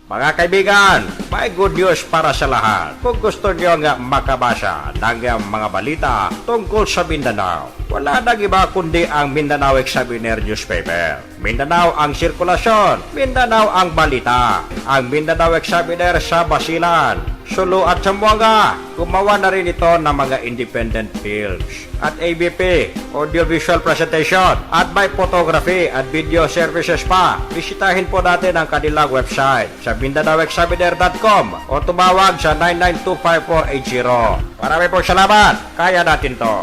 Mga kaibigan, may good news para sa lahat. Kung gusto nyo nga makabasa ng mga balita tungkol sa Mindanao, wala nang iba kundi ang Mindanao Examiner newspaper. Mindanao ang sirkulasyon, Mindanao ang balita. Ang Mindanao Examiner sa Basilan, Sulu at Zamboanga. Gumawa na rin ito ng mga independent films at ABP, audiovisual presentation, at may photography at video services pa. Bisitahin po natin ang kanilang website sa MindanaoExaminer.com o tumawag sa 9925480. Marami pong salamat. Kaya natin to.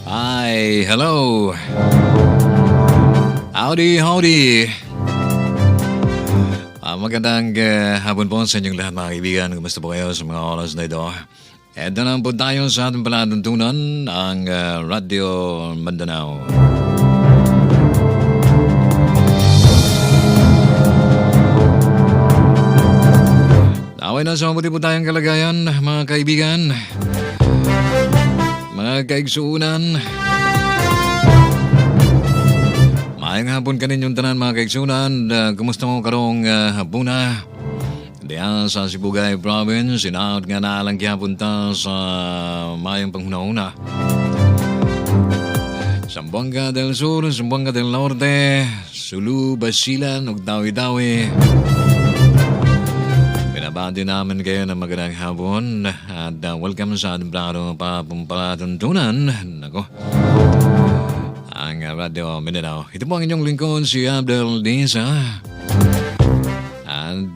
Hi, hello. Howdy. Magandang hapon po sa inyong lahat mga kaibigan. Kumusta po kayo sa mga oras na ito? Ito na po tayo sa ating palatuntunan, ang Radio Mindanao. Away na sa mabuti po tayong kalagayan mga kaibigan, mga kaigsuunan. Maayong hapon kaninyong tanan mga kaigsuunan. Kumusta mo karong hapuna? Diyan sa Sibugay Province, sinaot nga na lang kiyapunta sa mayong panghuna-una. Zamboanga del Sur, Zamboanga del Norte, Sulu, Basilan, ug Dawi-Dawi. Binabati namin kayo ng magandang hapon at welcome sa ating plano palatuntunan. Nako, ang Radio Mindanao. Ito po ang inyong lingkod, si Abdel Disa. At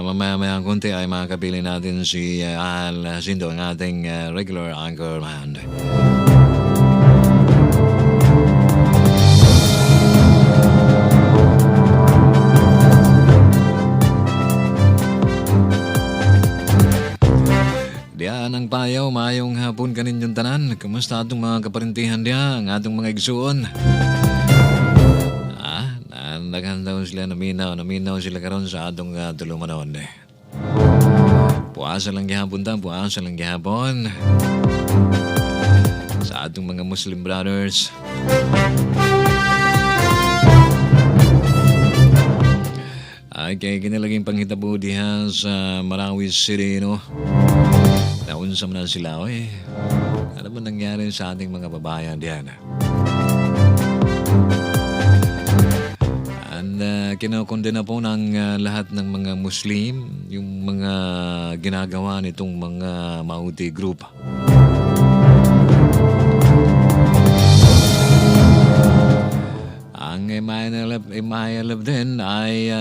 mamaya konti ay makakapili natin si Al Sindo, ang ating regular anchorman. Diyan ang payaw, mayong hapon kaninyong tanan. Kumusta atong mga kaparintihan diya, ang atong mga igsuon? Naghandaw sila, naminaw sila karon sa atong tulumanon. Puasa lang gihapon sa atong mga Muslim brothers. Ay kay kinalaging panghitabo diha sa Marawi City, no? Naunsam na sila, ano ba nangyari sa ating mga babayan diyan? And kinokondena po ng lahat ng mga Muslim yung mga ginagawa nitong mga Mauti group. Ang MILF din ay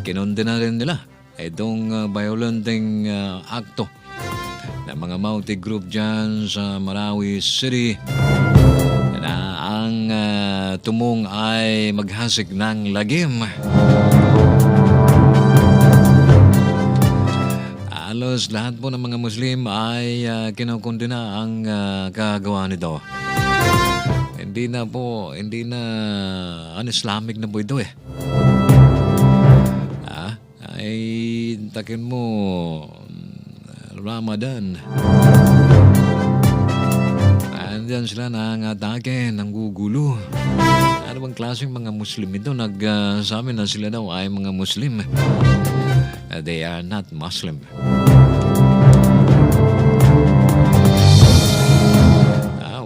kinondena rin nila itong violenting akto ng mga Mauti group dyan sa Marawi City na ang tumong ay maghasik ng lagim. Halos lahat po ng mga Muslim ay kinokondena ang kagawa nito. Hindi na un-Islamic na po ito ay takin mo Ramadan. Andiyan sila nangatake, nanggugulo. Ano bang klaseng mga Muslim ito? Nagsabi na sila daw ay mga Muslim. They are not Muslim.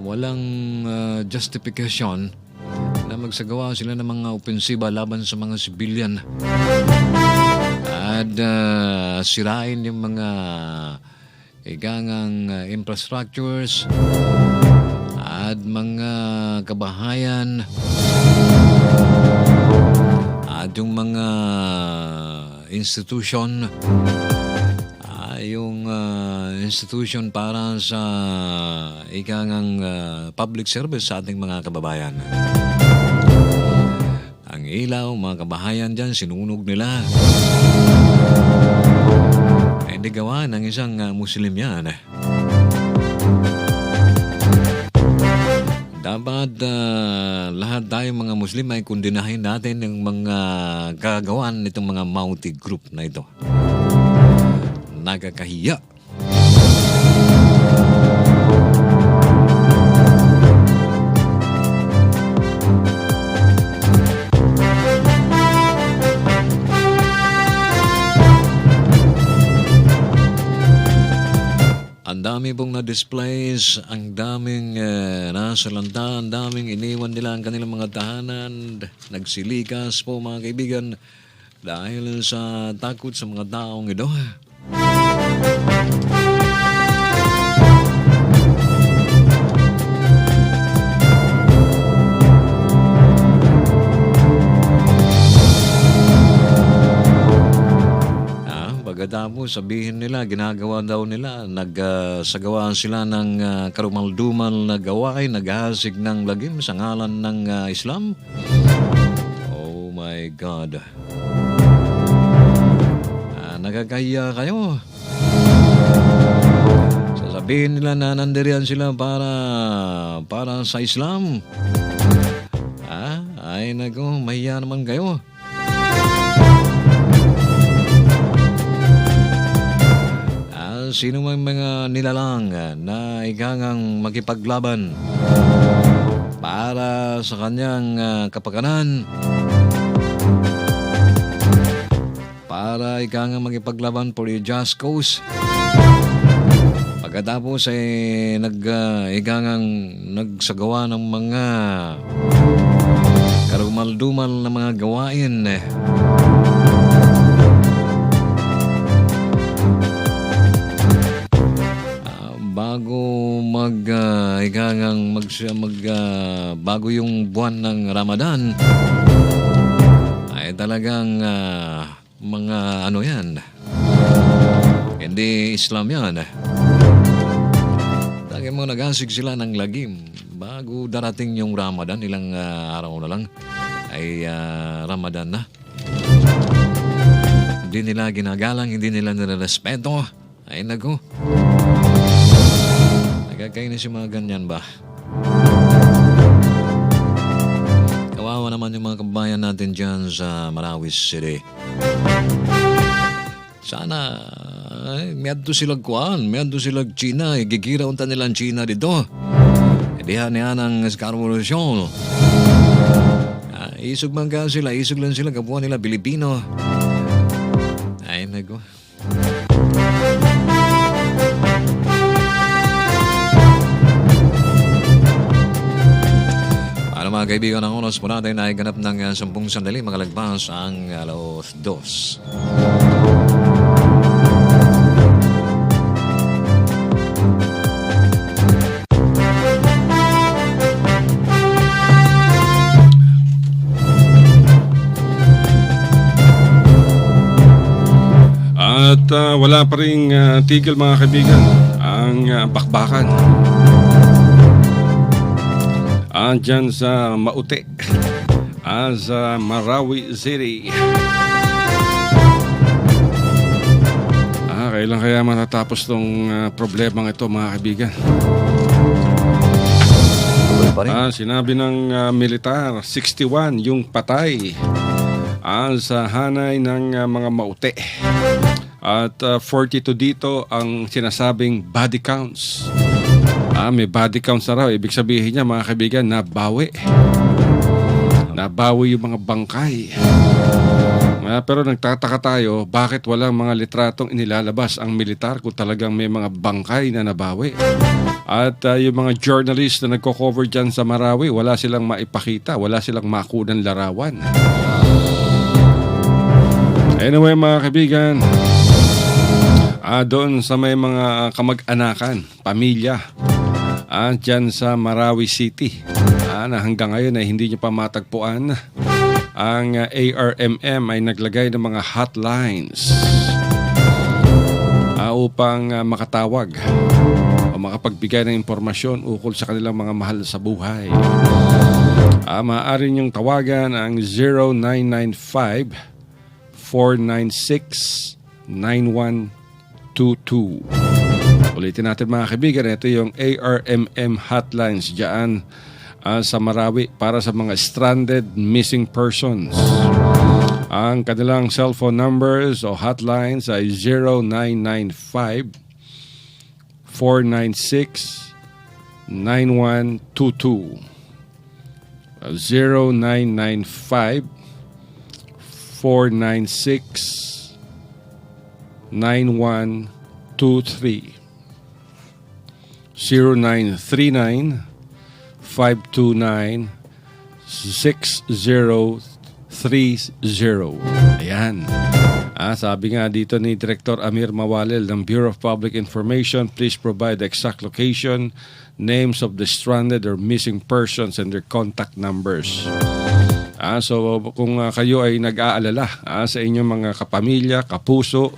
Walang justification na magsagawa sila ng mga opensiba laban sa mga sibilyan at sirain yung mga igangang infrastructures at mga kabahayan at yung mga institution, yung institution para sa igangang public service sa ating mga kababayan. Ang ilaw, mga kabahayan dyan, sinunog nila. Hindi gawa ng isang Muslim yan. Dapat lahat tayong mga Muslim ay kundinahin natin ng mga kagawan nitong mga Mauti group na ito. Nagkakahiya. dami pong na-displace, ang daming nasa lanta, ang daming iniwan nila ang kanilang mga tahanan, nagsilikas po mga kaibigan dahil sa takot sa mga taong ito. Pagkatapos sabihin nila, ginagawa daw nila, nagsagawaan sila ng karumal-dumal na gawain, naghahasik ng lagim sa ngalan ng Islam. Oh my God. Nakakahiya kayo. Sasabihin nila na nandiriyan sila para sa Islam. Ay naku, mahiya naman kayo. Sino may mga nilalang na ikangang makipaglaban para sa kanyang kapakanan, para ikangang makipaglaban for a just cause, pagkatapos ay ikangang nagsagawa ng mga karumal-dumal na mga gawain. Bago bago yung buwan ng Ramadan ay talagang mga ano yan, hindi Islam yan. Talagang mo naghasik sila ng lagim bago darating yung Ramadan, ilang araw na lang ay Ramadan na. Hindi nila ginagalang, hindi nila nirespeto. Ay naku, nagkakainis yung mga ganyan ba? Kawawa naman yung mga kabayan natin dyan sa Marawi City. Sana miyadto silag kuan, miyadto silag China, gigira unta nilang China dito. Dihan niya ng Escarmolusyon. Isog man ka sila, isog lang sila, kapuan nila Pilipino. Ay nago. Mga kaibigan, ang oras po natin ay ganap ng 10 sandali, makalagpas ang 2:00. At wala pa rin tigil mga kaibigan ang bakbakan. Dyan sa Maute, sa Marawi City. Kailan kaya matatapos tong problemang ito mga kaibigan? Sinabi ng militar, 61 yung patay sa hanay ng mga Maute. At 42 dito ang sinasabing body counts. May body counts na raw. Ibig sabihin niya mga kaibigan, nabawi. Nabawi yung mga bangkay. Pero nagtataka tayo, bakit walang mga litratong inilalabas ang militar kung talagang may mga bangkay na nabawi? At yung mga journalist na nagko-cover dyan sa Marawi, wala silang maipakita, wala silang makunang larawan. Anyway mga kaibigan, doon sa may mga kamag-anakan, pamilya, dyan sa Marawi City, na hanggang ngayon ay hindi nyo pa matagpuan, ang ARMM ay naglagay ng mga hotlines upang makatawag o makapagbigay ng impormasyon ukol sa kanilang mga mahal sa buhay. Maaari nyong tawagan ang 0995-496-9122. Ulitin natin mga kaibigan, ito yung ARMM hotlines dyan sa Marawi para sa mga stranded missing persons. Ang kanilang cellphone numbers o hotlines ay 0995-496-9122. 0995-496-9123. 0939 529 6030. Ayan. Sabi nga dito ni Director Amir Mawalel ng Bureau of Public Information, please provide the exact location, names of the stranded or missing persons and their contact numbers. So kung kayo ay nag-aalala sa inyong mga kapamilya, kapamilya,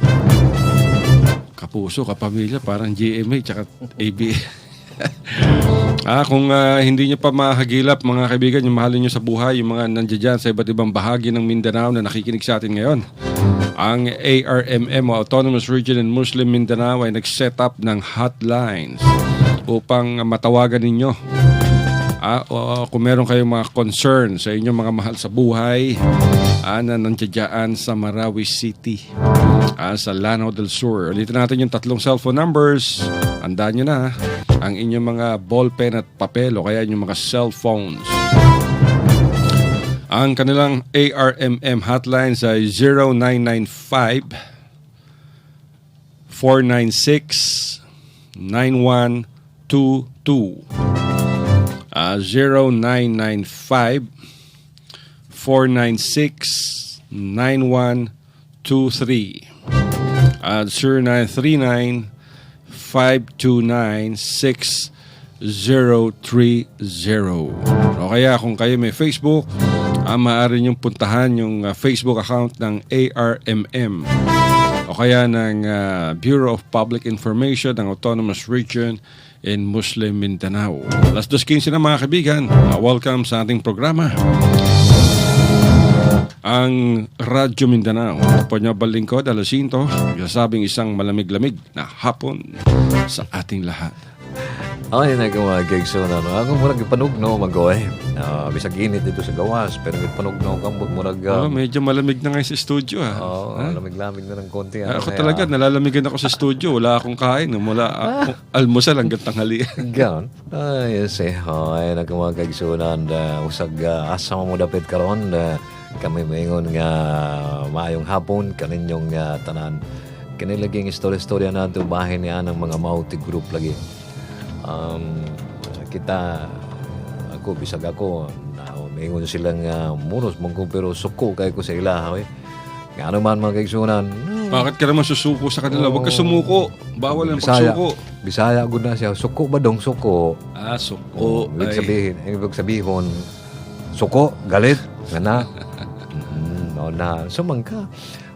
parang GMA tsaka ABA. Kung hindi nyo pa mahagilap, mga kaibigan, yung mahalin nyo sa buhay, yung mga nandiyan sa iba't ibang bahagi ng Mindanao na nakikinig sa atin ngayon, ang ARMM o Autonomous Region in Muslim Mindanao ay nag-set up ng hotlines upang matawagan ninyo. Kung meron kayong mga concern sa inyong mga mahal sa buhay na nandiyan sa Marawi City, sa Lanao del Sur. Ulitin natin yung 3 cellphone numbers. Andaan nyo na ang inyong mga ballpen at papel o kaya yung mga cellphones. Ang kanilang ARMM hotlines ay 0995 496 9122. 0995 496 9123 at 0939 529 6030. O kaya kung kayo may Facebook, maaari niyong puntahan yung Facebook account ng ARMM o kaya ng Bureau of Public Information ng Autonomous Region in Muslim Mindanao. Alas 2:15 na mga kaibigan. Welcome sa ating programa, ang Radyo Mindanao. Po niya balingkod, alas 5, sasabing isang malamig-lamig na hapon sa ating lahat. Ay, nagawagig so na. Ako murag ipanugno mag-oy. Bisag init dito sa gawas, pero ipanugno kambot murag. Medyo malamig na ngayon sa studio. Lamig-lamig na ng konti. Ako talaga, nalalamigan ako sa studio. Wala akong kain. Mula almusal hanggang tanghali. Gano'n? Yes eh. Ay, nagawagig so na. Usag asa mo dapit karon. Kami maingon nga maayong hapon kaninyong tanan. Kinilaging istorya-istorya nato bahay niya ng mga Mauti group lagi. Ako bisag ako maingon silang munos mong pero suko kay ko sa ilaha nga naman mga kaigsunan. Bakit ka naman susuko sa kanila? Huwag ka sumuko. Bawal ang pagsuko. Bisaya gud na siya. Suko ba dong suko? Suko. Ibig sabihin suko, galit, gana. Na sumang ka.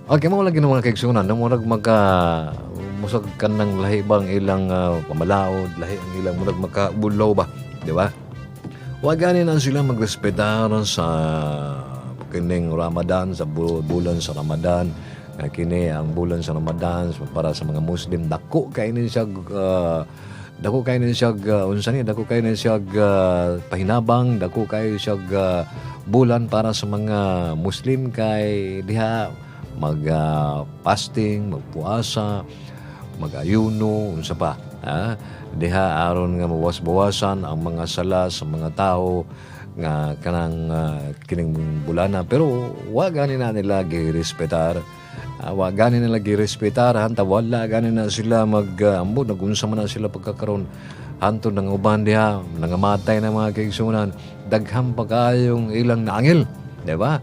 Okay mo lagi ng mga kaigsunan na murag musag kan ng lahi bang ilang pamalaod, lahi ang ilang murag makabulaw ba, di ba? Huwag ganin ang sila magrespetar sa kining Ramadan, sa bulan sa Ramadan. Kini ang bulan sa Ramadan para sa mga Muslim. Dako kainin siya pahinabang, dako kayo siya bulan para sa mga Muslim kay diha mag-fasting, magpuasa, mag-ayuno, unsa pa. Diha aron nga mawas-bawasan ang mga sala sa mga tao nga kanang kining bulana. Pero wa gani na nila girespetar. Wa gani nila girespetar hanta wala gani na sila mag-ambo nagunsa man na sila pagkakaroon hantod ng uban diha nangamatay na mga kaigsunan. Daghang pagayong ilang naangil, di ba?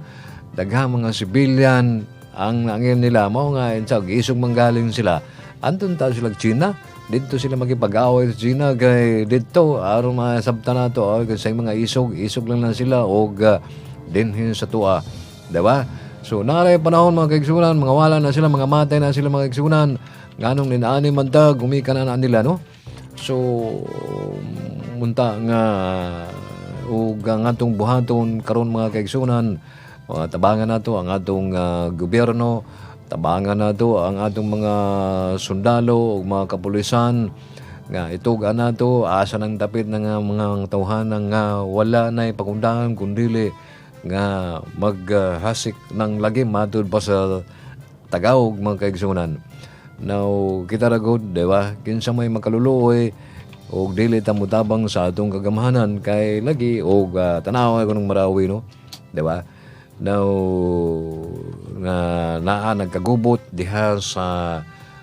Daghang mga sibilyan ang naangil nila. Mao nga insag isog manggaling sila. Anton ta sila China. Dito sila magipag-away sa China kay dito aron masabta nato sa mga isog lang na sila og dinhin sa tuwa, di ba? So naray panahon mga kaigsunan, mga wala na sila, mga matay na sila mga kaigsunan. Nganong ninaani man ta gumika na nila, no? So munta nga ug ang atong buhaton karon mga kaigsunan, tabangan nato ang atong gobyerno, tabangan nato ang atong mga sundalo ug mga kapulisan nga itugan nato asa nang dapit na nga mga tawhanan nga wala nay pakundangan kundili nga maghasik ng lagi matud pa sa Tagaog mga kaigsunan. Now kita ra gud, di ba? Kinsa may makaluluoy og dili ta mutabang sa atong kagamahanan kay lagi og tanaw ko ng Marawi, no? Di ba? Now naa nagkagubot diha sa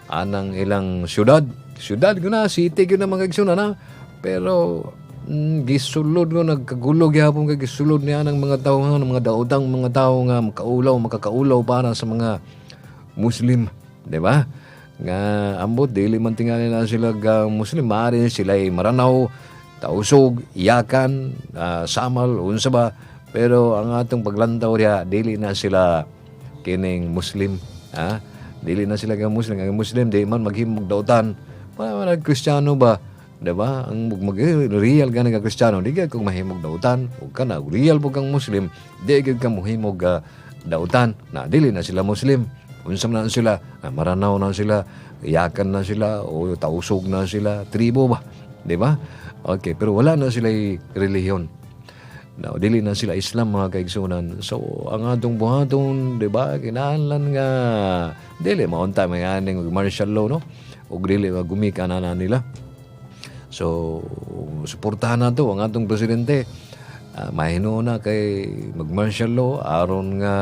anang ilang syudad syudad ko na, city ko na mga igsunan na. Pero gisulod ko, nagkagulo gyapon kay gisulod niya ng mga tao, ng mga daudang mga tao nga makakaulaw para sa mga Muslim, di ba? Nga ambot dili man tingali na sila ga Muslim, maaari sila ay maranaw, tausog, iyakan, samal, unsa ba. Pero ang atong paglantaw diha, dili na sila kining Muslim, ha? Dili na sila ga Muslim. Ang Muslim di man maghimog dautan. Para Kristiyano ba? Diba? Ang real ka nga Kristiyano, di ka kung mahimog dautan. Huwag ka na, real po kang Muslim, di ka mahimog dautan. Na, dili na sila Muslim. Unsam na sila, maranaw na sila, iyakan na sila, o tausog na sila, tribo ba? Diba? Okay, pero wala na sila relihiyon. Na, dili na sila Islam, mga kaigsunan. So, ang atong buhaton, diba? Kinahanglan nga, dili, maunta, may aning martial law, no? O dili, gumika na nila. So, suportahan na to ang atong presidente. Mahino na kay mag-martial law, aron nga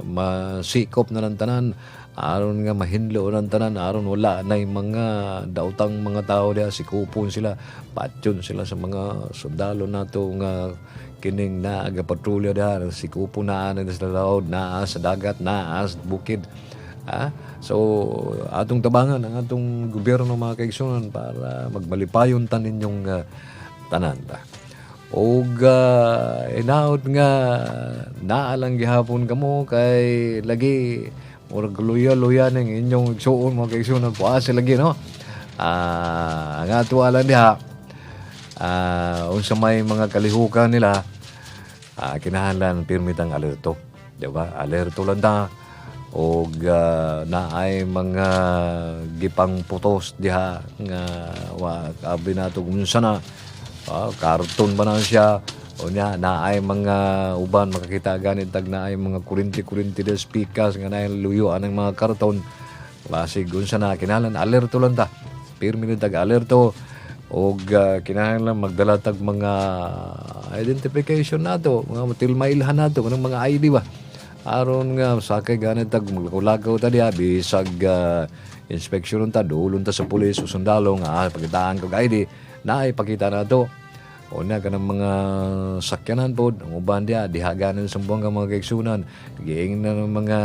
masikop na ng tanan, aron nga mahinlo ng tanan, aron wala na yung mga dautang mga tao diya, sikupon sila, patyon sila sa mga sundalo nato nga kining naagapatrolya diya, sikupon na sa laod, naa sa dagat, naa sa bukid. So, atong tabangan ang atong gobyerno mga kaigsunan para magbalipayon tanin yung tanan. O inaot nga naalang gihapon kamo kay lagi murag luya-luya ng inyong igsuon mga kaigsunan po asa lagi, no? Ang ato alang diha, unsa may mga kalihukan nila, kinahanglan pirmitang alerto. Diba? Alerto lang ta. O naay mga gipang putos diha nga abi nato kung sana karton ba na siya o niya naay mga uban makakita ganit tag naay mga kurinti de speakers nga naay luyo anang mga karton basig unsa na kinahanglan alerto lang ta pirmi tag alerto o kinahanglan magdala tag mga identification nato mga matilmailhan nato ng mga ID ba aron nga sakay ganit tag maglakaw ta diha bisag inspeksyon ta dulon ta sa pulis o sundalo nga pakitaan kog ID na ipakita na to o na kanang mga sakyanan pod ang uban diha dihaganan sa buwang mga kaigsunan giing na ng mga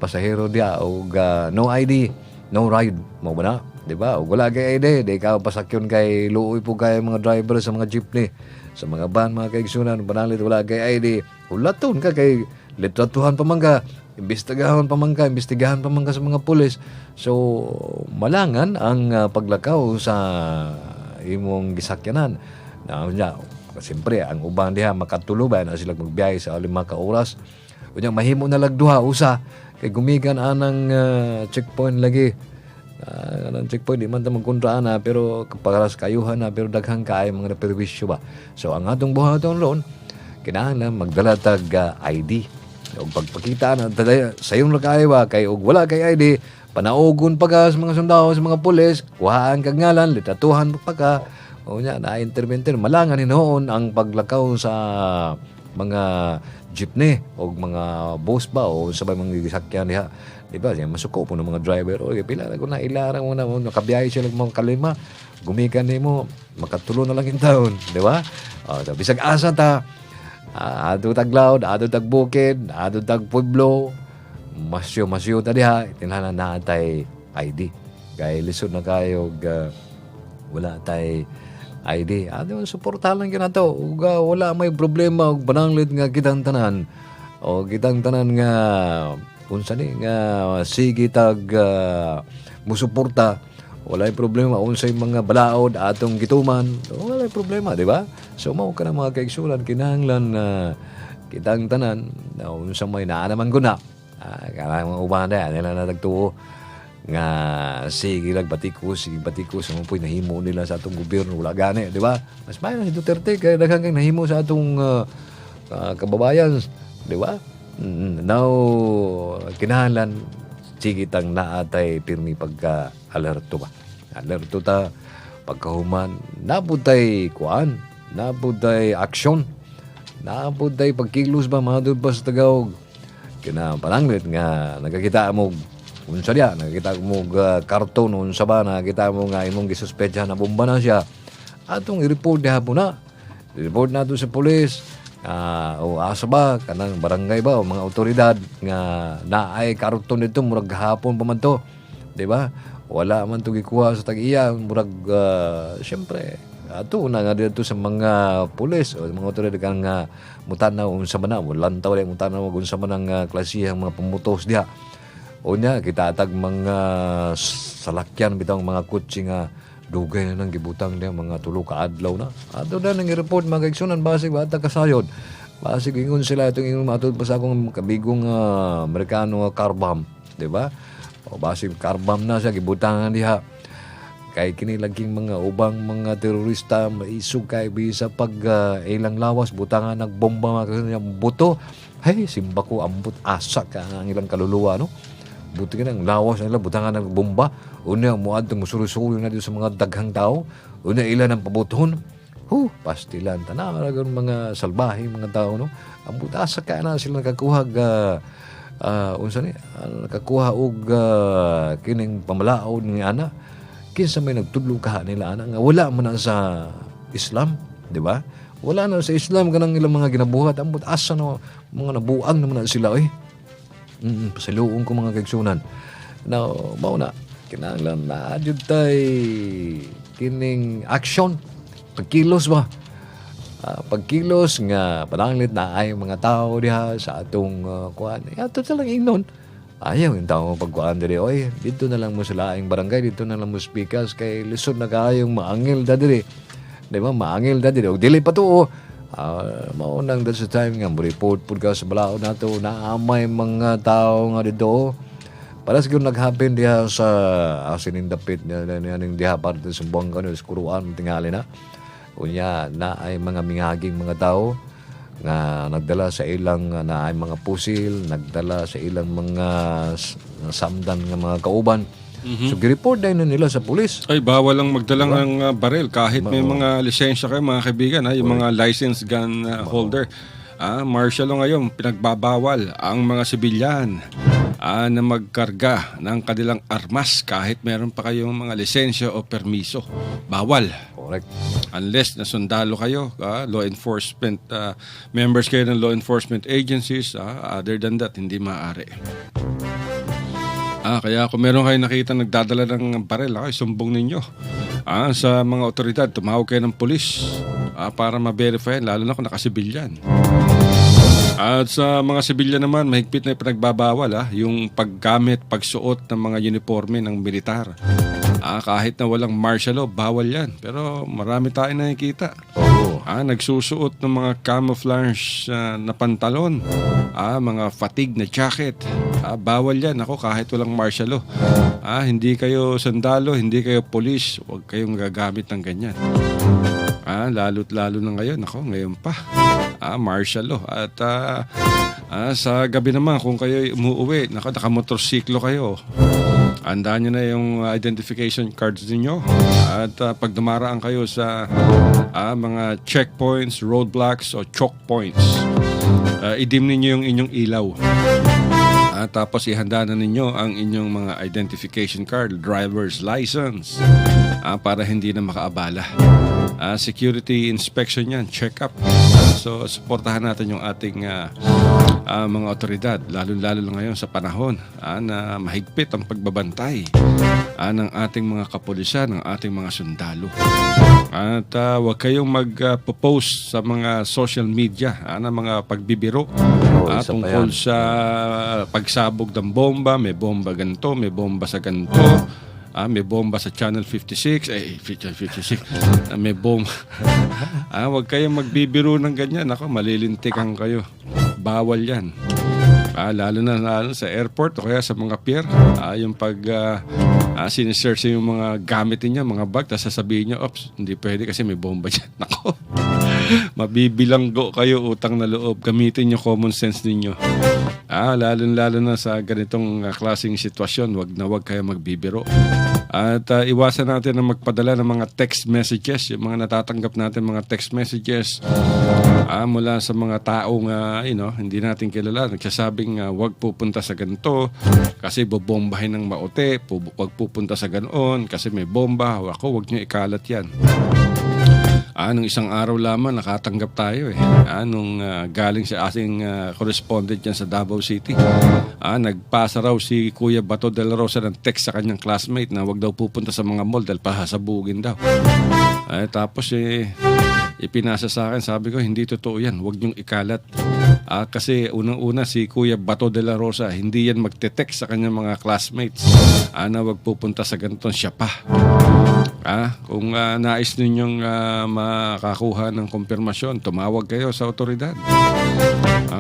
pasahero diha o no ID no ride mo ba na di ba o wala kay ID di ka pasakyon kay luoy po kay mga driver sa mga jeepney sa mga van mga kaigsunan banalit wala kay ID ulaton ka kay litratuhan pa man ka imbestigahan pa man ka sa mga pulis so malangan ang paglakaw sa imong gisakyanan na siyempre ang uban diha makatuluban na sila magbiyahe sa 5 ka oras unya mahimo na lagduha usa kay gumikan anang checkpoint lagi anong checkpoint di man ta magkontra na pero kaparas kayuhan na pero daghang kaay mga perwisyo ba so ang atong buhaton ron kinahanglan magdala tag ID o pagpakita na sayong lakay ba kay og wala kay ID panaugon pa ka sa mga sundalo sa mga pulis kuhaan kag ngalan litatuhan pa ka o nya na intervention malangan hinoon ang paglakaw sa mga jeepney o mga bus ba o sabay mga gisakyan diha di ba yan masuko po ng mga driver o pila na ko na ilarang mo na nakabiyahe sila mga kalima gumikan nimo makatulo na lang in taon di ba bisag asa ta ato tag Laod, ato tag Bukid, ato tag Pueblo, masyo ta diha, tinhanan na tay ID. Kay lisod na kayo wala tay ID. Ato suportahan lang yun ato. Wala may problema og bananglit nga kitang tanan. O kitang tanan nga unsa ni nga sige tag musuporta. Walay problema unsay mga balaod atong gituman. Walay problema, di ba? So mao ka na mga kaigsunan kinahanglan kitang tanan na unsa may naa naman guna. Kaya mga uban na nila natagtuo nga sige batikos mo po'y nahimo nila sa atong gobyerno wala gani, di ba? Mas may na si Duterte kaya daghang kang nahimo sa atong kababayan, di ba? Now kinahanglan sige tang naatay pirmi pagka-alerto ba. Alerto ta pagkahuman. Naputay kuan. Naputay aksyon. Naputay pagkilos ba mga doon pa sa Tagaog. Kinapananglit nga nagkakita mo Unsa diya, nakita mo karton, unsa ba, nakita mo nga imong gisuspetsahan na bomba na siya. Atong i-report diha po na. I-report na to sa pulis. O asa ba, kanang barangay ba, o mga otoridad nga naay karton nito, murag hapon pa man to. Diba? Wala man to gikuha sa tag-iya, murag, syempre, ato na nga dito sa mga pulis o mga otoridad kang mutanaw unsa man na, lantaw rin mutanaw unsa man ang klasihang mga pumutos diha. O niya, kita atag mga salakyan bitang mga kutsi nga dugay na nang gibutang niya mga tulo ka adlaw na. Ato na nang i-report mga kaigsunan basig bata kasayod. Basig ingon sila itong ingon matod pa sa akong kabigong Amerikano car bomb, di ba? O basig car bomb na siya gibutangan diha. Kay kini laging mga ubang mga terorista maisug kay bisa pag ilang lawas butangan nagbomba mga buto. Hey, simba ko ambot asa ka ang ilang kaluluwa no. Buti ka ng lawas nila, butangan ng bomba. Una, muadtong musuri-suri na dito sa mga daghang tao. Una, ilan ang pabuton. Pastilan. Tanawaragan mga salbahe, mga tao, no? Ang butasa ka na sila nakakuha unsa ni? Nakakuha og kining pamalaod ni ana. Kinsa may nagtudlo ka nila ana nga wala man na sa Islam, di ba? Wala na sa Islam kanang ilang mga ginabuhat. Ang butasa na mga nabuang naman na sila, pasaluong ko mga kaigsunan. Now, mauna, kinahanglan na adyo tay kining action. Pagkilos ba? Pagkilos nga pananglit na ay mga tao diha sa atong kuan. Ato talang ingnon. Ayaw yung tao pagkuan diri. Oy, dito na lang mo sa laing barangay, dito na lang mo speakers kay lisod na kayong maangil da diri. Di ba? Maangil da diri. O dili pa to, maunang that's the time nga report po ka sa balaod nato na amay mga tao nga dito para siguro nag-happen diha sa sinindapit niya diha parte sa buwang kano sa kuruan tingali na unya na ay mga mingaging mga tao nga nagdala sa ilang na ay mga pusil, nagdala sa ilang mga samdan nga mga kauban. So, gireport din na nila sa pulis. Ay, bawal lang magdalang ng baril kahit may mga lisensya kayo, mga kaibigan, yung mga licensed gun holder. Martial law ngayon, pinagbabawal ang mga sibilyan na magkarga ng kanilang armas kahit meron pa kayong mga lisensya o permiso. Bawal. Correct. Unless nasundalo kayo, law enforcement, members kayo ng law enforcement agencies, other than that, hindi maaari. Kaya kung meron kayo nakita nagdadala ng baril, sumbong ninyo sa mga otoridad, tumawag kayo ng pulis para ma-verify, lalo na kung nakasibilyan. At sa mga sibilyan naman, mahigpit na pinagbabawal yung paggamit, pagsuot ng mga uniforme ng militar. Kahit na walang martial law, bawal yan. Pero marami tayong nakikita. Nagsusuot ng mga camouflage na pantalon, mga fatigue na jacket. Bawal yan. Ako, kahit walang martial law. Hindi kayo sundalo, hindi kayo police, huwag kayong gagamit ng ganyan. Lalo't lalo na ngayon. Ako, ngayon pa. Martial law. At sa gabi naman, kung kayo umuwi, nakamotorsiklo kayo, andaan nyo na yung identification cards ninyo. At pag dumaraan kayo sa mga checkpoints, roadblocks o choke points, idim ninyo yung inyong ilaw. Tapos ihanda na ninyo ang inyong mga identification card, driver's license, para hindi na makaabala. Security inspection yan, check-up. So, supportahan natin yung ating mga otoridad, lalo-lalo ngayon sa panahon na mahigpit ang pagbabantay ng ating mga kapulisan, ng ating mga sundalo. At huwag kayong mag-post sa mga social media na mga pagbibiro tungkol sa pagsabog ng bomba, may bomba ganito, may bomba sa ganito. May bomba sa Channel 56. May bomba. Huwag kayong magbibiro ng ganyan. Ako, malilintikan kayo. Bawal yan. Lalo na sa airport o kaya sa mga pier. Yung pag sinisearch yung mga gamit niya, mga bag, tapos sasabihin niyo, oops, hindi pwede kasi may bomba dyan. Ako, mabibilanggo kayo, utang na loob. Gamitin niyo common sense ninyo. Lalo na sa ganitong klaseng sitwasyon, wag kayo magbibiro. At iwasan natin na magpadala ng mga text messages, yung mga natatanggap natin mga text messages mula sa mga taong hindi natin kilala. Nagsasabing wag pupunta sa ganito kasi bobombahin ng maute, wag pupunta sa ganoon kasi may bomba. Ako, wag nyo ikalat yan. Nung isang araw lamang nakatanggap tayo nung galing sa ating correspondent dyan sa Davao City. Nagpasa raw si Kuya Bato de la Rosa ng text sa kanyang classmate na wag daw pupunta sa mga mall dahil pahasabugin daw. Tapos ipinasa sa akin, sabi ko hindi totoo yan, wag niyong ikalat. Kasi unang-una si Kuya Bato de la Rosa, hindi yan magte-text sa kanyang mga classmates na wag pupunta sa ganitong siya pa. Kung nais ninyong makakuha ng kumpirmasyon, tumawag kayo sa otoridad.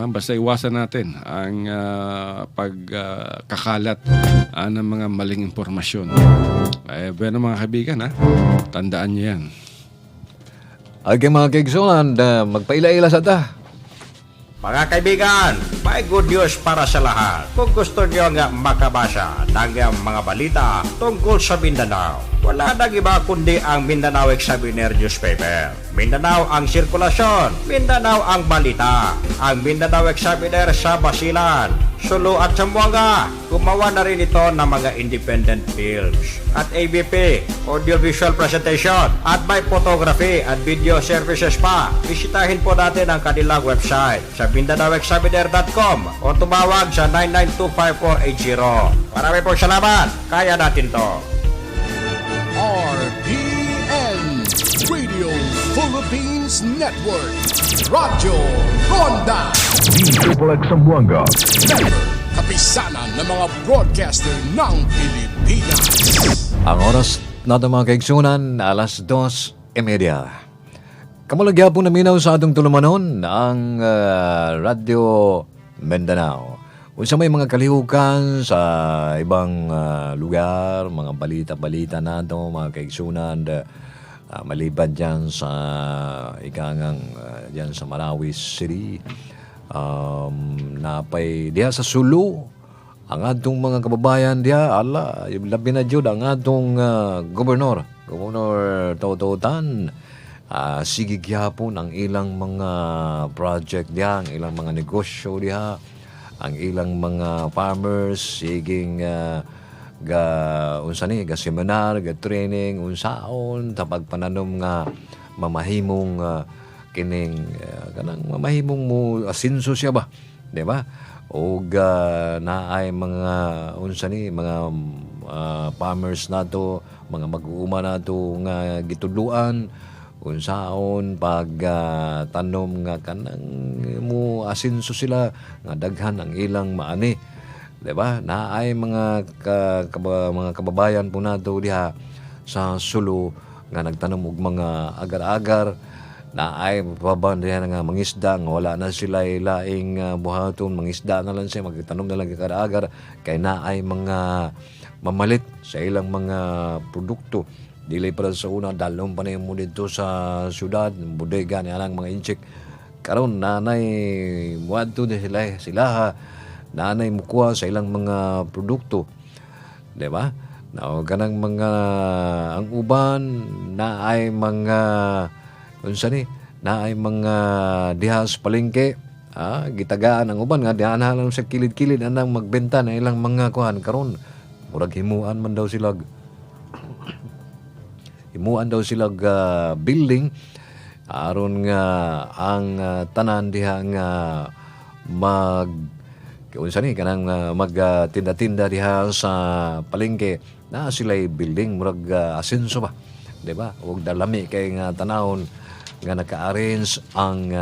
Basta iwasan natin ang pagkakalat ng mga maling impormasyon. Bueno mga kaibigan, tandaan niyo yan. Okay mga kaigsunan, magpaila-ila sa ta. Mga kaibigan, may good news para sa lahat. Kung gusto nyo nga makabasa ng mga balita tungkol sa Mindanao, wala nang iba kundi ang Mindanao Examiner newspaper. Mindanao ang sirkulasyon, Mindanao ang balita. Ang Mindanao Examiner sa Basilan, Sulu at Zamboanga. Gumawa na rin ito ng mga independent films at ABP, audiovisual presentation at may photography at video services pa. Bisitahin po natin ang kanilang website sa MindanaoExaminer.com o tumawag sa 9925480. Marami pong salamat. Kaya natin to. RPN Radio Philippines Network. Radyo Ronda. Triple X Zamboanga. Kapisanan ng mga broadcaster ng Pilipinas. Ang oras natin mga kaigsunan, alas 2:30. Kamulagya po naminaw sa atong tulumanon ang Radio Mindanao. Unsa may mga kalihukan sa ibang lugar, mga balita-balita nato, mga kaigsunan, maliban dyan sa ikangang dyan sa Marawi City, napay diha sa Sulu, ang atong mga kababayan diha, labi na jud ang atong Governor Taututan, sige gyapon ang ilang mga project diha, ang ilang mga negosyo diha, ang ilang mga farmers siging ga seminar, ga training unsaon ta pagpananom nga mamahimong kining kanang mamahimong mo asinso siya ba, di ba? O naay mga mga farmers nato, mga mag-uuma nato nga gitudluan unsaon pag tanom nga kanang mo asinso sila nga daghan ang ilang maani, di ba? Naay mga kababayan po nato diha sa Sulu nga nagtanom og mga agar-agar, naay paban diha nga mangisda nga wala na sila laing buhaton, mangisda na lang siya, magtanom na lang agar-agar kay naay mga mamalit sa ilang mga produkto. Dili para sa una, dalong pa na mo dito sa syudad, bodega ni alang mga inchik. Karon nanay muadto na sila nanay mukuha sa ilang mga produkto. Di ba? Now, kanang mga ang uban naay mga naay mga diha sa palengke, gitagaan ang uban nga diha lang sa kilid-kilid anang magbenta na ilang mga kuhan karon. Murag himuan man daw sila building aron nga ang tanan diha nga kanang magtinda-tinda diha sa palengke na sila'y building murag asenso ba, di ba? Ug dalami kay nga tanahon nga naka-arrange ang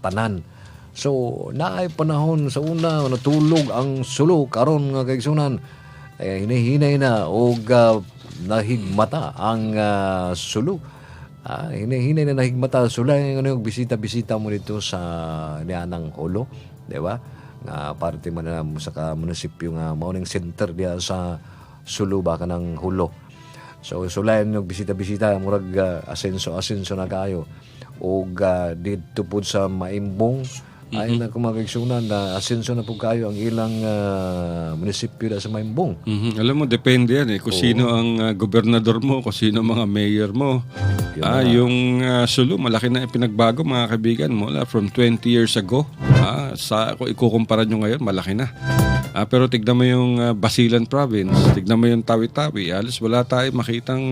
tanan. So naay panahon sa una natulog ang Sulu, karon nga kaigsunan hinahinay na og nahigmata ang Sulu. Hinahinay na nahigmata sulay ng bisita-bisita mo dito sa Nianang Holo, di ba? Nga parte man na sa munisipyo nga morning center diya sa Sulu ba kanang Hulo. So sulay ng bisita-bisita murag asenso na kayo. Og dito po sa Maimbong Ay na kumakigsunan na asenso na po kayo ang ilang munisipyo na sa Maimbong. Alam mo, depende yan kung sino ang gobernador mo, kung sino ang mga mayor mo. Yung Sulu, malaki na pinagbago mga kaibigan mula from 20 years ago. Kung ikukumpara nyo ngayon, malaki na. Pero tignan mo yung Basilan Province, tignan mo yung Tawi-Tawi, alas wala tayo makitang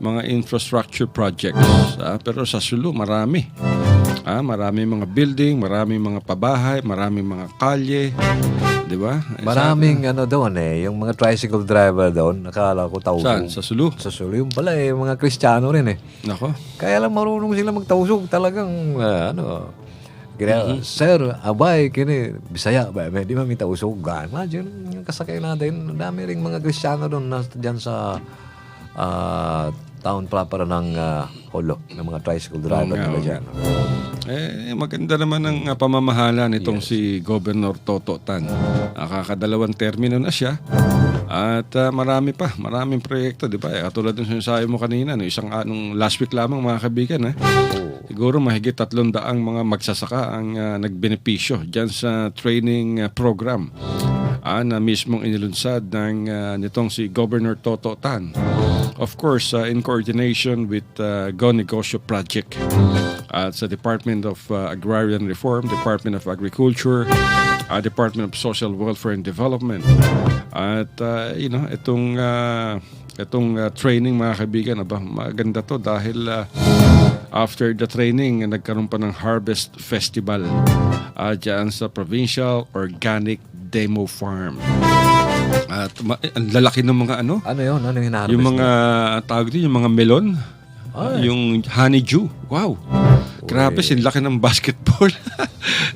mga infrastructure projects. Pero sa Sulu, marami. Maraming mga building, maraming mga pabahay, maraming mga kalye, di ba? Maraming doon yung mga tricycle driver doon, nakala ko tausog. Saan? Sa Sulu? Sa Sulu, yung pala mga Kristiyano rin Nako. Kaya lang marunong sila magtausog talagang kaya, sir, abay, kini, Bisaya ba? Di ba may tausog? Imagine, yung kasakay natin, dami ring mga Kristiyano doon dyan sa town proper ng Holo, ng mga tricycle driver nila dyan. Maganda naman ang pamamahala nitong si Governor Toto Tan. Kakadalawang termino na siya. At maraming proyekto, di ba? Katulad ng sinasabi mo kanina, nung last week lamang mga kaibigan, siguro mahigit 300 mga magsasaka ang nagbenepisyo dyan sa training program na mismong inilunsad nitong si Governor Toto Tan. Of course, in coordination with Go Negosyo Project at sa Department of Agrarian Reform, Department of Agriculture, Department of Social Welfare and Development. At itong training mga kaibigan, maganda to dahil after the training, nagkaroon pa ng Harvest Festival dyan sa Provincial Organic Demo Farm. At ang lalaki ng mga Ano yun? Ano yung hinaharvest? yung mga tawag din, yung mga melon. Yung honeydew. Wow. Grabe, sinlaki ng basketball.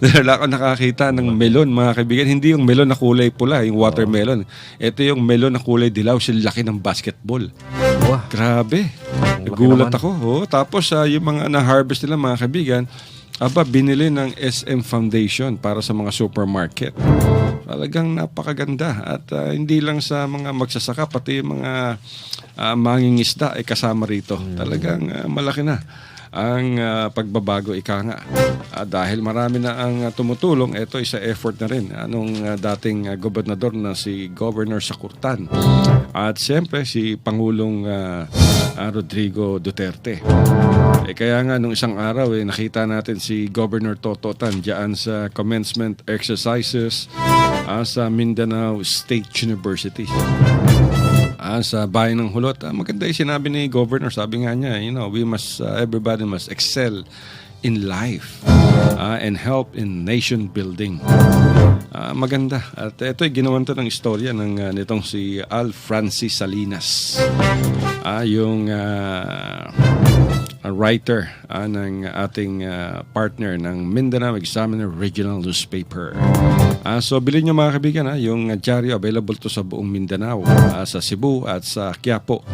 Wala ako nakakita ng melon, mga kaibigan. Hindi yung melon na kulay pula, yung watermelon. Ito yung melon na kulay dilaw, sinlaki ng basketball. Wow. Grabe. Nagulat ako. Tapos yung mga na-harvest nila, mga kaibigan, binili ng SM Foundation para sa mga supermarket. Talagang napakaganda. At hindi lang sa mga magsasaka, pati yung mga mangingisda ay kasama rito. Talagang malaki na ang pagbabago, ika nga. Dahil marami na ang tumutulong, ito isa effort na rin nung dating gobernador na si Governor Sakurtan. At siyempre si Pangulong Rodrigo Duterte. Kaya nga nung isang araw nakita natin si Governor Toto Tan diyan sa commencement exercises sa Mindanao State University. Sa bayan ng Hulot. Maganda yung sinabi ni Governor. Sabi nga niya, everybody must excel in life and help in nation building. Maganda. At ito'y ginawan to ng istorya nitong si Al Francis Salinas. Yung writer ng ating partner ng Mindanao Examiner Regional Newspaper. So bilhin nyo mga kaibigan, yung dyaryo available to sa buong Mindanao, sa Cebu at sa Quiapo.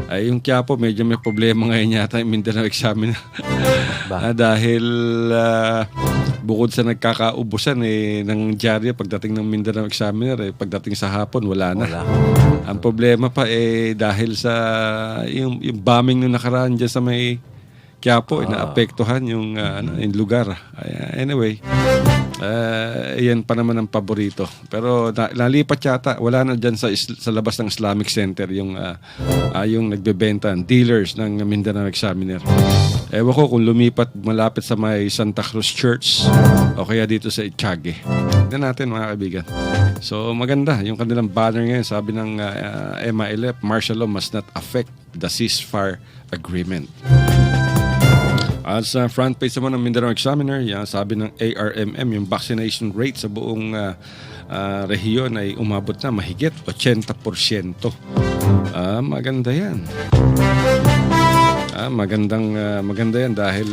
Yung Quiapo medyo may problema ngayon yata yung Mindanao Examiner. Dahil bukod sa nagkakaubusan ng dyaryo pagdating ng Mindanao Examiner, pagdating sa hapon wala na. Ang problema pa dahil sa yung bombing nung nakaraan dyan sa may Quiapo, naapektuhan yung lugar. Anyway, yan pa naman ang paborito. Pero nalipat yata, wala na dyan sa labas ng Islamic Center yung nagbebenta, dealers ng Mindanao Examiner. Ewan ko kung lumipat malapit sa may Santa Cruz Church o kaya dito sa Itiague. Tignan natin mga kaibigan. So maganda yung kanilang banner ngayon. Sabi ng MILF, martial law must not affect the ceasefire agreement. At sa front page naman ng Mindanao Examiner, sabi ng ARMM, yung vaccination rate sa buong rehiyon ay umabot na mahigit 80%. Maganda yan. Maganda yan dahil,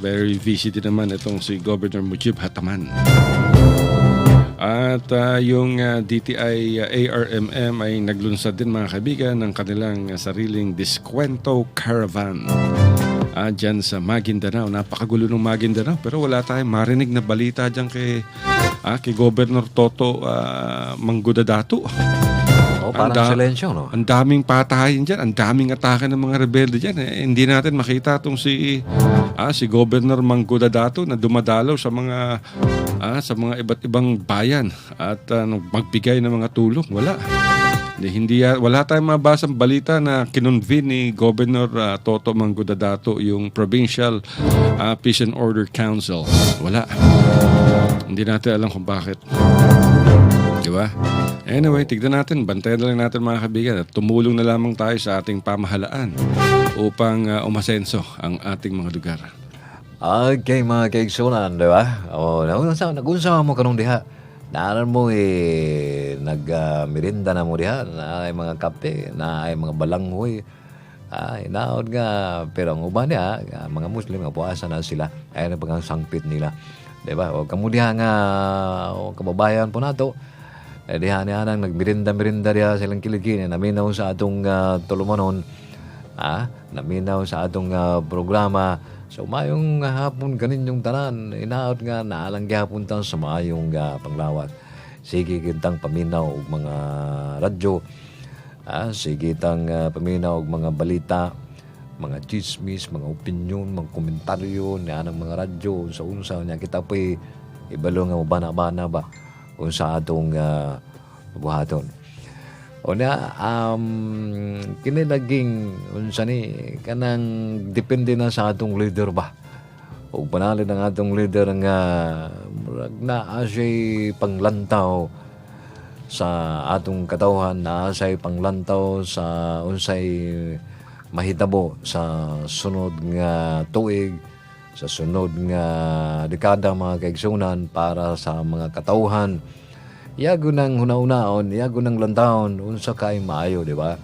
very busy din naman itong si Governor Mujib Hataman. At yung DTI ARMM ay naglunsad din mga kaibigan ng kanilang sariling Diskwento Caravan. Dyan sa Maguindanao. Napakagulo ng Maguindanao pero wala tayong marinig na balita dyan kay Governor Toto Manggudadato. parang Anda- silensyo, no? Ang daming patayin dyan, ang daming atake ng mga rebelde dyan. Hindi natin makita itong si Governor Manguda Dato na dumadalaw sa mga iba't ibang bayan at magbigay ng mga tulong. Wala. Wala tayong mabasang balita na kinonvene ni Governor Toto Manguda Dato yung Provincial Peace and Order Council. Wala. Hindi natin alam kung bakit. Diba? Anyway, tignan natin. Bantayan na lang natin mga kaibigan at tumulong na lamang tayo sa ating pamahalaan upang umasenso ang ating mga lugar. Okay, mga kaigsunan, di ba? O, nagunsa mo kanong diha. Naaran mo nag-merinda na mo diha. Na ay mga kape, na ay mga balanghoy. Naod nga, pero ang uban niya, mga Muslim, nga puasa na sila. Ay na pag sangpit nila. Di ba? O, kamudiha nga, kababayan po nato, diha niya nang nagmirinda-mirinda diha silang kiligin. Naminaw sa atong tulumanon. Naminaw sa atong programa. So, mayong hapon kanin yung tanan. Inaot nga, naalang gihapon tan sa mayong panglawat. Sige kitang paminaw og mga radyo. Sige kitang paminaw og mga balita, mga chismis, mga opinion, mga komentaryo, niya ng mga radyo, unsa niya kita pa'y ibalo nga bana-bana ba kung sa atong buhaton. O na, kinilaging, unsa ni, kanang depende na sa atong leader ba. O panalin ng atong leader nga, naa siya'y panglantaw sa atong katawhan, naa siya'y panglantaw sa unsay mahitabo sa sunod nga tuig, sa sunod nga dekada mga kaigsunan para sa mga katawhan. Yago nang hunahunaon, yago nang lantahon, unsa kay maayo, di ba?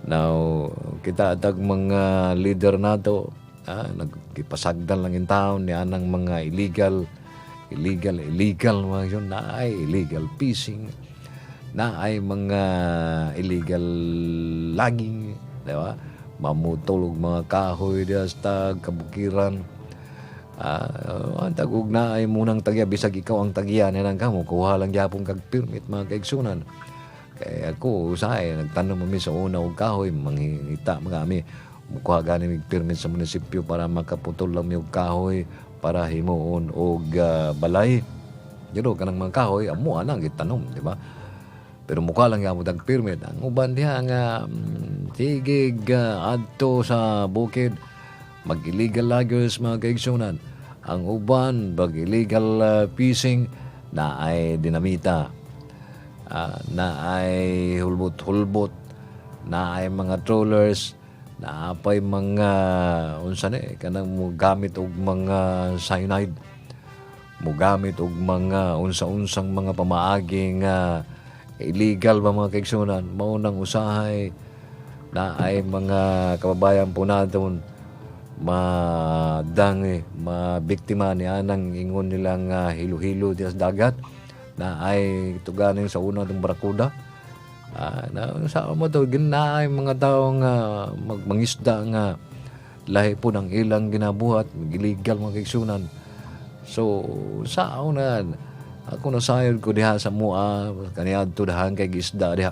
Now, kita atag mga leader nato, nagkipasagdan lang in town, yan ang mga illegal mga yun, na ay illegal fishing, na ay mga illegal logging, di ba? Mamutulog mga kahoy diya sa kabukiran. Ang tagug na ay munang tagya, bisag ikaw ang tagyan yan ang kamo, kuha lang yapong kag permit mga kaigsunan. Kaya ako, usahay, nagtanong mami sa una og kahoy, manghita mga ami, mukuha gani mig permit sa munisipyo para makaputol lang yung kahoy para himuon og balay. Pero kanang mga kahoy, amo anang gitanom, di ba? Pero mukha lang yapong tag permit. Ang uban diha nga, sige adto sa bukid, mag-illegal loggers mga kaigsunan. Ang uban, mag-illegal fishing, na ay dinamita, na ay hulbot-hulbot, na ay mga trawlers, na apay mga, kanang mugamit og mga cyanide, mugamit og mga unsa-unsang mga pamaaging illegal ba mga kaigsunan. Maunang usahay, na ay mga kababayan po natin mabiktima ni anang ingon nilang hilo-hilo diya sa dagat, na ay tuganing sa una ng barakuda. Na sa mo to ginaay mga tao nga mangisda nga lahi po ng ilang ginabuhat, illegal mga kaigsunan. So sa una ako nasayod ko diha sa mua kaniadto dahan kay gisda diha,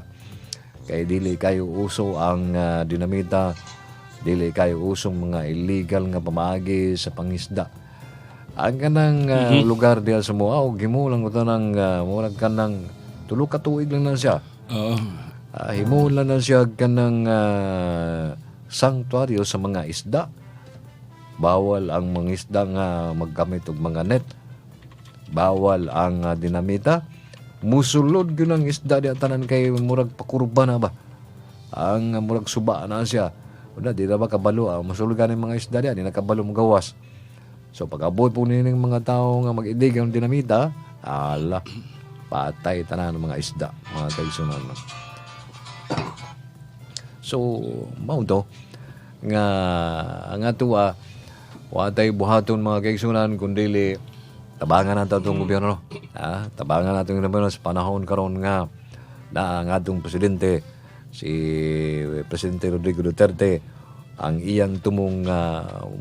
kay dili kayo uso ang dinamita, dili kayo usong mga illegal nga pamaagi sa pangisda. Ang kanang lugar diha sa mua, o gimulang ko ng murag kanang tulo ka tuig lang na siya. Himulan na siya kanang sanctuaryo sa mga isda. Bawal ang mga isda nga maggamit og mga net. Bawal ang dinamita. Musulod yun ang isda di tanan kay murag pakurba na ba. Ang murag suba na siya. Una, di na ba kabalo? Musulod ka ng mga isda di, di na kabalo magawas. So pag-abot po nining mga tao nga mag-idig ang dinamita, patay tanan ng mga isda, mga kaigsunan. So, mao to nga ang atua watay buhaton mga kaigsunan kundi tabangan nato itong gobyerno. Tabangan nato yung gobyerno sa panahon karon nga na ang atong presidente, si Presidente Rodrigo Duterte, ang iyang tumong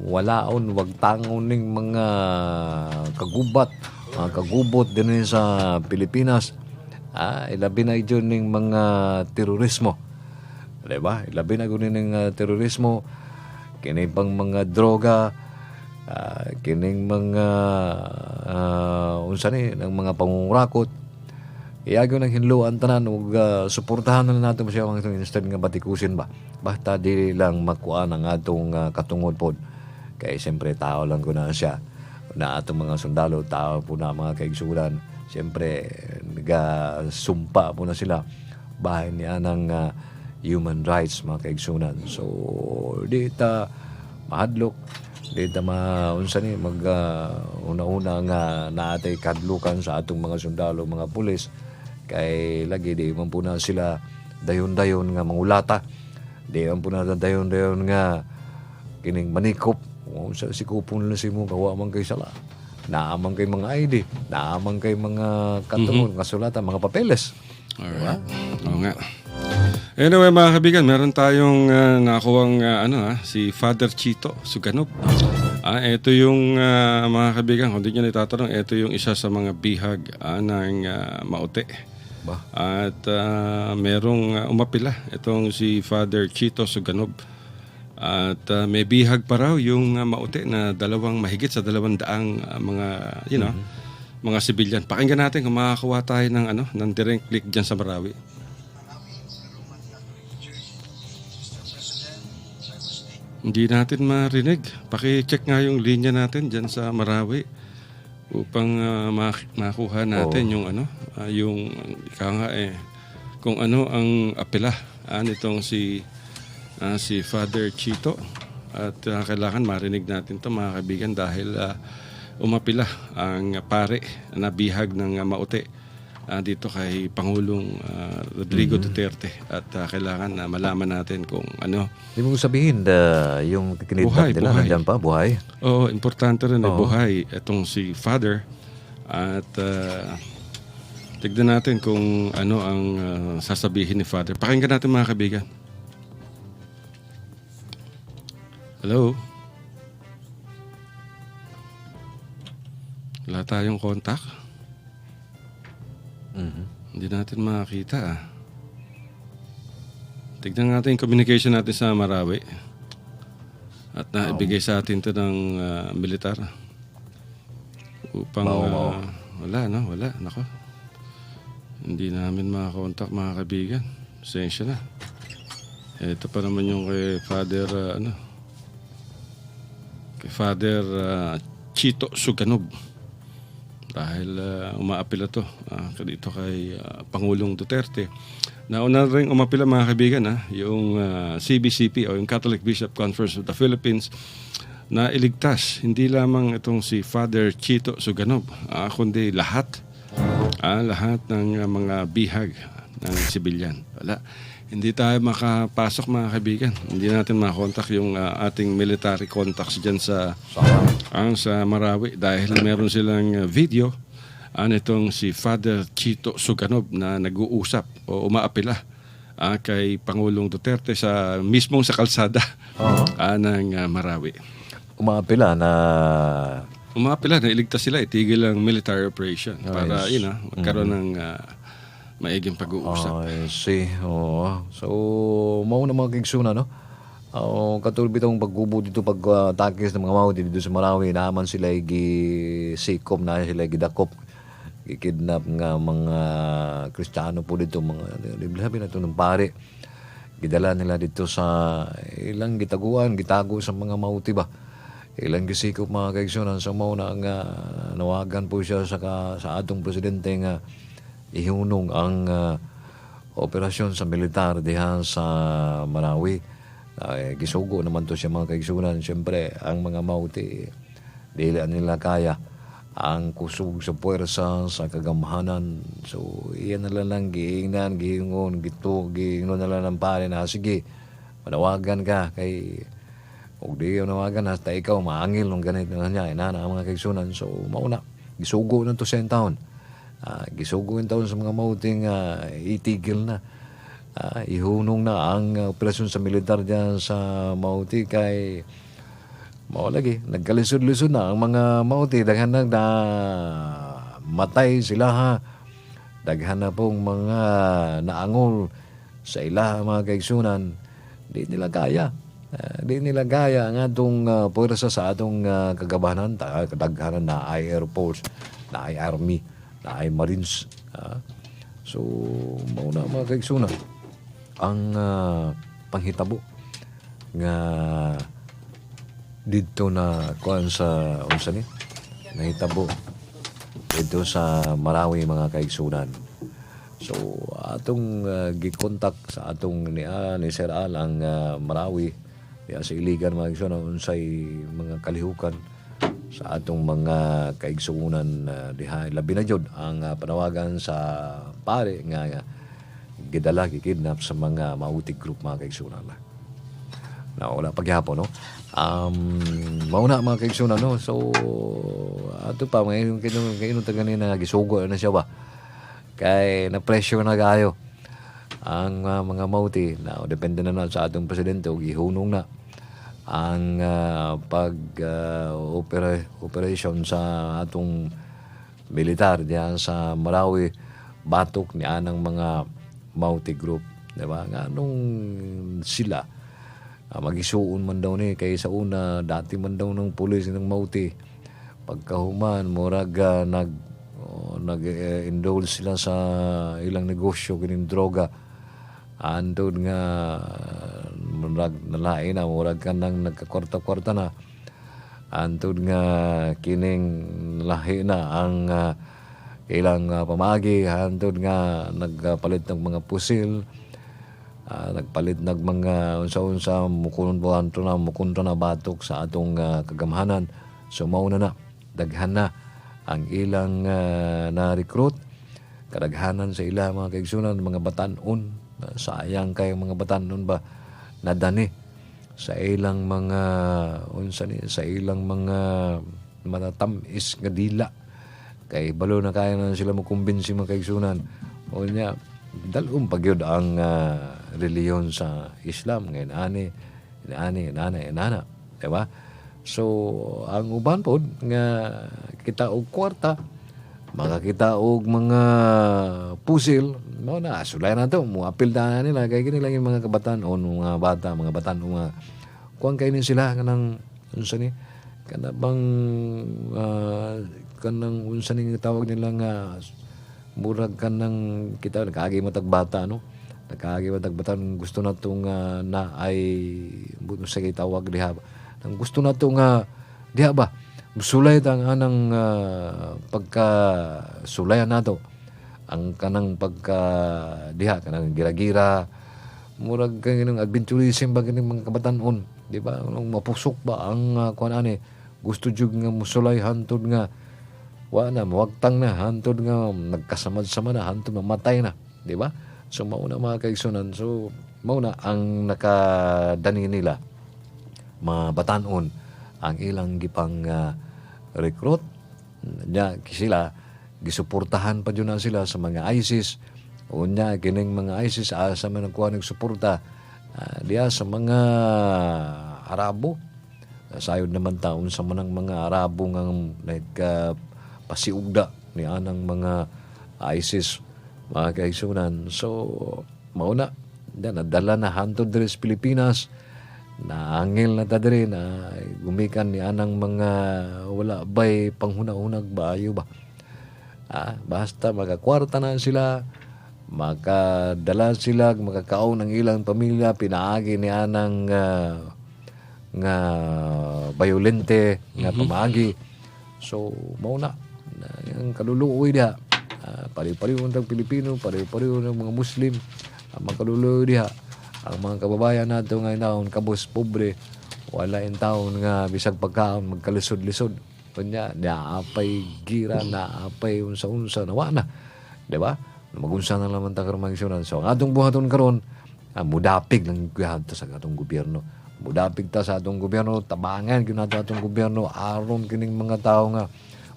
walaon, wag tangon ning mga kagubat, mga kagubot din sa Pilipinas, Ilabi na yun ng mga terorismo. Diba? Ilabi na yun ng terorismo, kining pang mga droga, kining mga unsa ni ng mga pangungurakot. Iyago ng hinluan tanan ug suportahan na natin siya mga instead nga batikusin ba. Basta di lang makuan ang atong katungod pod. Kay siyempre tao lang ko na siya. Na atong mga sundalo, tao po na mga kaigsulan. Siyempre nagasumpa po na sila bahin niya ng human rights mga kaigsunan. So di ta mahadlok, di ta maunsa ni mag una-una nga naatay kadlukan sa atong mga sundalo, mga pulis. Kay lagi di man po na sila dayon-dayon nga mangulata. Di man po na dayon-dayon nga kining manikop. Kung sa sikupon nila si mo, kawa man kay sala. Naamang kay mga ID, naamang kay mga katungod, kasulatan, mga papeles. Alright. Oo nga. Anyway, mga kaibigan, meron tayong nakakuhang si Father Chito Suganob. Ito yung mga kaibigan, kung di nyo itatanong, ito yung isa sa mga bihag ng Maute. At merong umapila itong si Father Chito Suganob. At may bihag pa raw yung Maute na mahigit sa 200 mga mga sibilyan. Pakinggan natin kung makakakuha tayo ng direct click diyan sa Marawi. Hindi natin marinig. Paki-check nga yung linya natin diyan sa Marawi upang makuha natin yung yung kung ano ang apela nitong si Father Chito. At kailangan marinig natin to mga kaibigan dahil umapila ang pare na bihag ng Maute dito kay Pangulong Rodrigo Duterte. At kailangan na malaman natin kung ano. Hindi mo sabihin yung kinidnap nila nandiyan pa, buhay? Oo, importante rin buhay itong si Father. At tignan natin kung ano ang sasabihin ni Father. Pakinggan natin mga kaibigan. Hello? Wala tayong contact? Hindi natin makakita Tignan natin yung communication natin sa Marawi. At naibigay sa atin ito ng militar. Upang wala. Nako. Hindi namin makakontak mga kaibigan. Pasensya na. Ito pa naman yung kay Father Chito Suganob. Dahil umaapila to dito kay Pangulong Duterte. Nauna rin umapila mga kaibigan yung CBCP o yung Catholic Bishop Conference of the Philippines na iligtas hindi lamang itong si Father Chito Suganob kundi lahat ng mga bihag ng sibilyan. Wala. Hindi tayo makapasok mga kaibigan. Hindi natin makakontak yung ating military contacts dyan sa Marawi dahil meron silang video itong si Father Chito Suganob na nag-uusap o umaapila kay Pangulong Duterte mismong sa kalsada ng Marawi. Umaapila na iligtas sila, itigil ang military operation para magkaroon ng maiging pag-uusap. See. So, mauna mga kigsunan, no? Katulad bitong paggubo dito, pagtakis ng mga Maute dito sa Marawi, naman sila gisikop, na sila gidakop, gikidnap nga mga Kristiyano po dito, mga sabi na ito ng pare. Gidala nila dito sa ilang gitago sa mga Maute ba? Ilang gisikop mga kigsunan. So, mauna nga nawagan po siya sa atong presidente nga ihunong ang operasyon sa militar diha sa Marawi. Gisugo naman to siya mga kaigsunan. Siyempre, ang mga Maute, dili nila kaya ang kusog sa puwersa, sa kagamhanan. So, iyan na lang giingnan, giingon, giingnon na lang ng pare na, sige, manawagan ka kay og di nawagan hasta ikaw maangil nung ganito na niya. Ina na ang mga kaigsunan. So, mauna, gisugo na to sa taon. Gisuguin taon sa mga Maute nga itigil na ihunong na ang operasyon sa militar dyan sa Maute kay lagi nagkalisod-lisod na ang mga Maute daghan na matay sila daghan na pong mga naangol sa ila mga kaigsunan, di nila kaya. Di nila kaya ang atong puwersa sa atong kagabanan, kadaghanan na ay Air Force, na ay Army, na ay Marines. So, mauna mga kaigsunan, ang panghitabo nga dito na kuan sa unsa ni nahitabo dito sa Marawi mga kaigsunan. So atong gikontak sa atong ni Sir Al ang Marawi diya sa Iligan mga kaigsunan unsay mga kalihukan sa atong mga kaigsunan diha labi na jud ang panawagan sa pare nga gidala gikidnap sa mga mautik group mga kaigsunan na wala pagyapon no. Mauna mga kaigsunan no. So ato pa ngayon kainon ta ganina gisugo na siya ba kay na pressure na kayo ang mga mauti na depende na sa atong presidente ug ihunong na ang operation sa atong militar diyan sa Marawi batok ni anang mga mauti group, di ba? Nga nung sila magisuon man daw ni kay sa una dati man daw ng pulis ng mauti pagkahuman murag nag-indulge sila sa ilang negosyo kining droga andod nga murag nalain na murag ka nang nagkakwarta-kwarta na andod nga kining lahi na ang ilang pamagi andod nga nagpalit ng mga pusil nagpalit ng mga unsa-unsa mukunto na batok sa atong kagamhanan. So mauna na daghan na ang ilang na-recruit kadaghanan sa ila mga kaigsunan mga batanon sayang kay mga batanon ba nadani sa ilang mga unsa ni sa ilang mga matatamis nga dila kay balo na kaya na sila mo kumbinsi mga kaigsunan o niya dalong pagyod ang reliyon sa Islam ngayon inana diba? So ang uban pod nga kita og kwarta makakita og mga pusil mo na sulay na to mo apil na nila kay kini lang yung mga kabataan o mga bata mga bataan mga kuan kainin sila kanang unsa ni kana bang kanang unsa ni tawag nila nga murag kanang kita nakaagi matag bata no nakaagi matag bata gusto na tong na ay buto sa tawag diha ang gusto na tong diha ba musulay ang anang pagka sulayan nato ang kanang pagka diha kanang gira-gira murag kanang adventurism ba kining mga kabatanon di ba mapusok ba ang kuan ani gusto jud nga musulay hantod nga wa na mawagtang na hantod nga nagkasamad-sama na hantod mamatay na di ba so mauna mga kaigsunan so mauna ang nakadani nila mga batanon ang ilang gipang recruit nya sila gisuportahan pa jud na sila sa mga ISIS unya kining mga ISIS asa man nagkuha ng suporta diya sa mga Arabo sayod naman taon sa manang mga Arabo nga pasiugda ni anang mga ISIS mga kaigsunan so mauna nadala na hantod diri sa Pilipinas na angel na tadiri na gumikan ni anang mga wala bay panghuna-hunag ba ayo ba basta magakwarta na sila makadala sila makakaon ng ilang pamilya pinaagi ni anang nga violente nga pamagi so mauna ang kaluluoy diha pari-pariho ng Pilipino pari-pariho ng mga Muslim ang mga kaluluoy diha ang mga kababayan nato nga naon kabos pobre wala in taon nga bisag pagkaon magkalisod-lisod kunya naapay gira naapay unsa-unsa nawa na di ba magunsa na naman ta karon magsunan so ang atong buhaton karon mudapig lang gihad ta sa atong gobyerno mudapig ta sa atong gobyerno tabangan gyud nato atong gobyerno aron kining mga tawo nga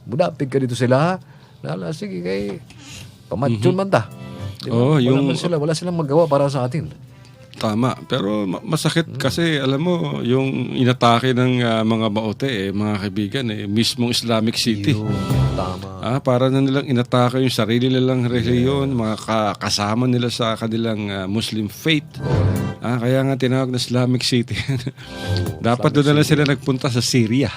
mudapig ka dito sila nala sige kay pamatyon man ta diba? Wala silang magawa para sa atin. Tama. Pero masakit kasi, alam mo, yung inatake ng mga baote, mga kaibigan, mismong Islamic City. Tama. Para na nilang inatake yung sarili nilang reliyon, mga kasama nila sa kanilang Muslim faith. Kaya nga tinawag na Islamic City. Dapat doon na lang sila nagpunta sa Syria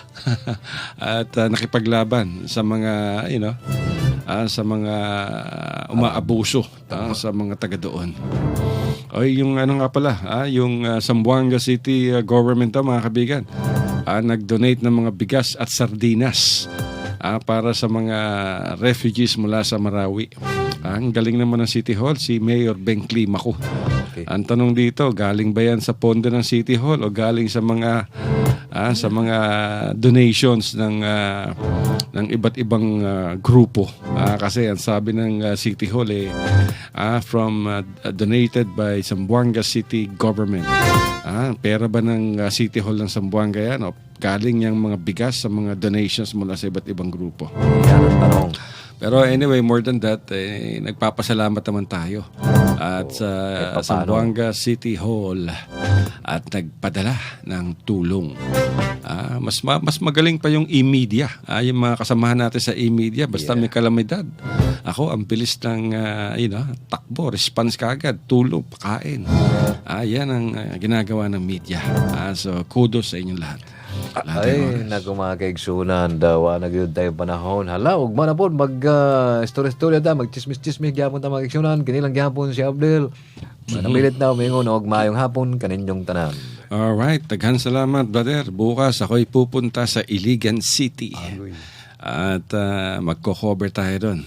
at nakipaglaban sa mga, sa mga umaabuso sa mga taga doon. Yung nga pala, yung Zamboanga City government mga kabigan, nag-donate ng mga bigas at sardinas para sa mga refugees mula sa Marawi. Ang galing naman ng City Hall, si Mayor Benkley Maku. Okay. Ang tanong dito, galing ba yan sa pondo ng City Hall o galing sa mga donations ng iba't ibang grupo? Kasi ang sabi ng City Hall donated by Zamboanga City Government. Pera ba ng City Hall ng Zamboanga yan o galing yung mga bigas sa mga donations mula sa iba't ibang grupo? Yan ang tanong. Pero anyway, more than that, nagpapasalamat naman tayo at sa Zamboanga City Hall at nagpadala ng tulong. Mas magaling pa yung e-media. Yung mga kasamahan natin sa e-media, basta may kalamidad. Ako, ang bilis ng takbo, response kagad, tulong, pakain. Yan ang ginagawa ng media. So, kudos sa inyong lahat. Ay, naku mga kaigsunan daw, nagyod tayo panahon. Hala, ug man na po, story-story ta, mag-chismis-chismis, gyapon ta mga kaigsunan, kinilang gyapon si Abdel. Manamilit na umingon, og mayong hapon, kaninyong tanan. Alright, daghan salamat, brother. Bukas ako'y pupunta sa Iligan City. At magko-cover tayo doon.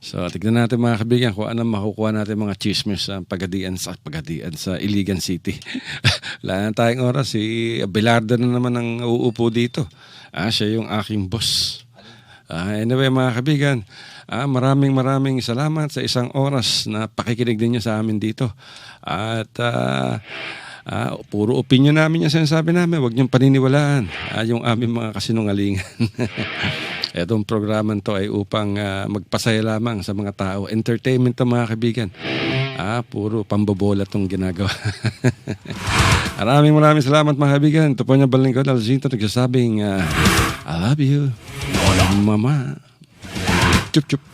So, tignan natin mga kaibigan kung anong makukuha natin mga chismis sa pagadian sa Iligan City. Wala na tayong oras. Si Abelardo na naman ang uupo dito. Siya yung aking boss. Anyway mga kaibigan, maraming salamat sa isang oras na pakikinig ninyo sa amin dito. At puro opinion namin yung sinasabi namin. Huwag niyong paniniwalaan yung aming mga kasinungalingan. Itong programang to ay upang magpasaya lamang sa mga tao. Entertainment to mga kaibigan. Puro pambobola tong ginagawa. Maraming salamat mga kaibigan. Ito po niya balingkod, Alzinto, nagsasabing I love you. Mama. Chup chup.